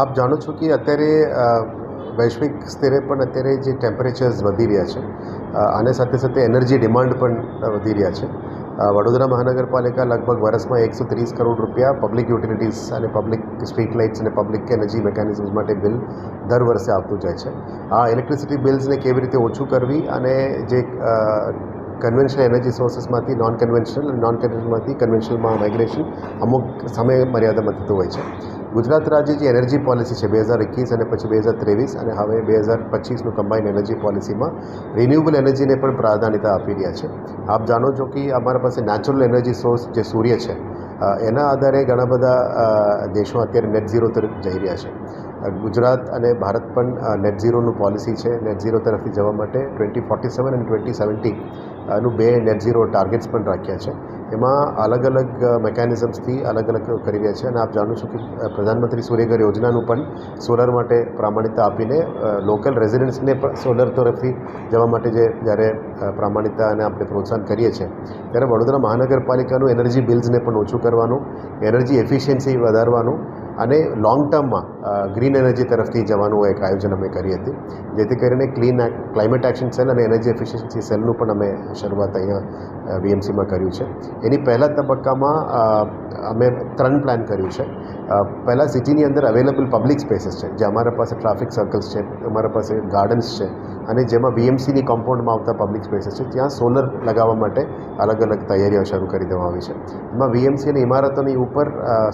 આપ જાણો છો કે અત્યારે વૈશ્વિક સ્તરે પણ અત્યારે જે ટેમ્પરેચર્સ વધી રહ્યા છે આને સાથે સાથે એનર્જી ડિમાન્ડ પણ વધી રહ્યા છે. વડોદરા મહાનગરપાલિકા લગભગ વર્ષમાં 130 કરોડ રૂપિયા પબ્લિક યુટિલિટીઝ અને પબ્લિક સ્ટ્રીટ લાઇટ્સ અને પબ્લિક એનર્જી મિકેનિઝમ્સ માટે બિલ દર વર્ષે આપતું જાય છે. આ ઇલેક્ટ્રિસિટી બિલ્સને કેવી રીતે ઓછું કરવી અને જે કન્વેન્શનલ એનર્જી સોર્સિસમાંથી નોન કન્વેન્શનલમાંથી કન્વેન્શનલમાં માઇગ્રેશન અમુક સમય મર્યાદામાં થતું હોય છે. ગુજરાત રાજ્ય જે એનર્જી પોલિસી છે 2021 અને પછી 2023 અને હવે 2025નું કમ્બાઇન્ડ એનર્જી પોલિસીમાં રિન્યુએબલ એનર્જીને પણ પ્રાધાન્યતા આપી રહ્યા છે. આપ જાણો છો કે અમારા પાસે નેચરલ એનર્જી સોર્સ જે સૂર્ય છે એના આધારે ઘણા બધા દેશો અત્યારે નેટ ઝીરો તરફ જઈ રહ્યા છે. ગુજરાત અને ભારત પણ નેટ ઝીરોનું પોલિસી છે. નેટ ઝીરો તરફથી જવા માટે 2047 અને 2070 નું બે નેટ ઝીરો ટાર્ગેટ્સ પણ રાખ્યા છે. એમાં અલગ અલગ મેકેનિઝમ્સથી અલગ અલગ કરી રહ્યા છે અને આપ જાણો છો કે પ્રધાનમંત્રી સૂર્યઘર યોજનાનું પણ સોલર માટે પ્રામાણિકતા આપીને લોકલ રેઝિડન્ટ્સને પણ સોલર તરફથી જવા માટે જ્યારે પ્રામાણિકતા અને આપણે પ્રોત્સાહન કરીએ છીએ ત્યારે વડોદરા મહાનગરપાલિકાનું એનર્જી બિલ્સને પણ ઓછું કરવાનું, એનર્જી એફિશિયન્સી વધારવાનું અને લોંગ ટર્મમાં ગ્રીન એનર્જી તરફથી જવાનું એક આયોજન અમે કરી હતી, જેથી કરીને ક્લાઇમેટ એક્શન સેલ અને એનર્જી એફિશિયન્સી સેલનું પણ અમે શરૂઆત અહીંયા વીએમસીમાં કર્યું છે. એની પહેલા તબક્કામાં અમે 3 પ્લાન કર્યું છે. પહેલાં સિટીની અંદર અવેલેબલ પબ્લિક સ્પેસીસ છે, જે અમારા પાસે ટ્રાફિક સર્કલ્સ છે, અમારા પાસે ગાર્ડન્સ છે અને જેમાં વીએમસીની કોમ્પાઉન્ડમાં આવતા પબ્લિક સ્પેસીસ છે ત્યાં સોલર લગાવવા માટે અલગ અલગ તૈયારીઓ શરૂ કરી દેવામાં આવી છે. એમાં વીએમસી અને ઇમારતોની ઉપર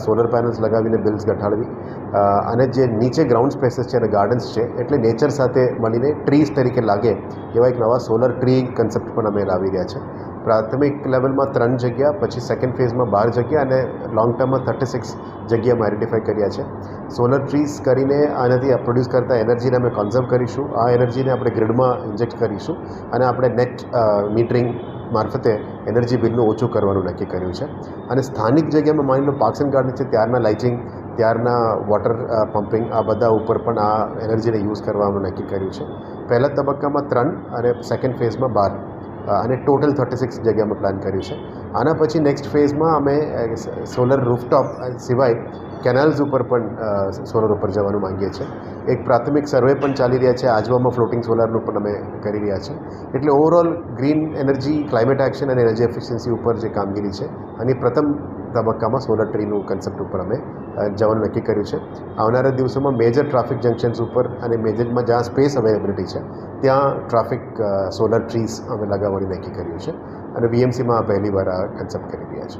સોલર પેનલ્સ લગાવીને બિલ્સ ઘટાડવી અને જે નીચે ગ્રાઉન્ડ સ્પેસીસ છે અને ગાર્ડન્સ છે એટલે નેચર સાથે મળીને ટ્રીઝ તરીકે લાગે એવા એક નવા સોલર ટ્રી કન્સેપ્ટ પણ અમે લાવી રહ્યા છે. પ્રાથમિક લેવલમાં 3 જગ્યા, પછી સેકન્ડ ફેઝમાં 12 જગ્યા અને લોંગ ટર્મમાં 36 જગ્યામાં આઈડેન્ટિફાઈ કર્યા છે. સોલર ટ્રીઝ કરીને આનાથી પ્રોડ્યુસ કરતા એનર્જીને અમે કન્ઝર્વ કરીશું. આ એનર્જીને આપણે ગ્રીડમાં ઇન્જેક્ટ કરીશું અને આપણે નેટ મીટરિંગ મારફતે એનર્જી બિલનું ઓછું કરવાનું નક્કી કર્યું છે. અને સ્થાનિક જગ્યામાં માની લો પાર્ક્સ એન્ડ ગાર્ડન છે, ત્યારના લાઇટિંગ, ત્યારના વોટર પમ્પિંગ, આ બધા ઉપર પણ આ એનર્જીને યુઝ કરવાનું નક્કી કર્યું છે. પહેલા તબક્કામાં 3 અને સેકન્ડ ફેઝમાં 12 અને ટોટલ 36 જગ્યામાં પ્લાન કર્યું છે. આના પછી નેક્સ્ટ ફેઝમાં અમે સોલર રૂફટોપ સિવાય કેનાલ્સ ઉપર પણ સોલર ઉપર જવાનું માંગીએ છીએ. એક પ્રાથમિક સર્વે પણ ચાલી રહ્યા છે. આજવામાં ફ્લોટિંગ સોલરનું પણ અમે કરી રહ્યા છીએ. એટલે overall green energy, climate action અને એનર્જી એફિશિયન્સી ઉપર જે કામગીરી છે અને પ્રથમ તબક્કામાં સોલર ટ્રીનું કન્સેપ્ટ ઉપર અમે જવાનું નક્કી કર્યું છે. આવનારા દિવસોમાં મેજર ટ્રાફિક જંકશન્સ ઉપર અને મેજરમાં જ્યાં સ્પેસ અવેલેબિલિટી છે ત્યાં ટ્રાફિક સોલર ટ્રીઝ અમે લગાવવાનું નક્કી કર્યું છે અને વીએમસીમાં પહેલી વાર આ કન્સેપ્ટ કરી રહ્યા છે.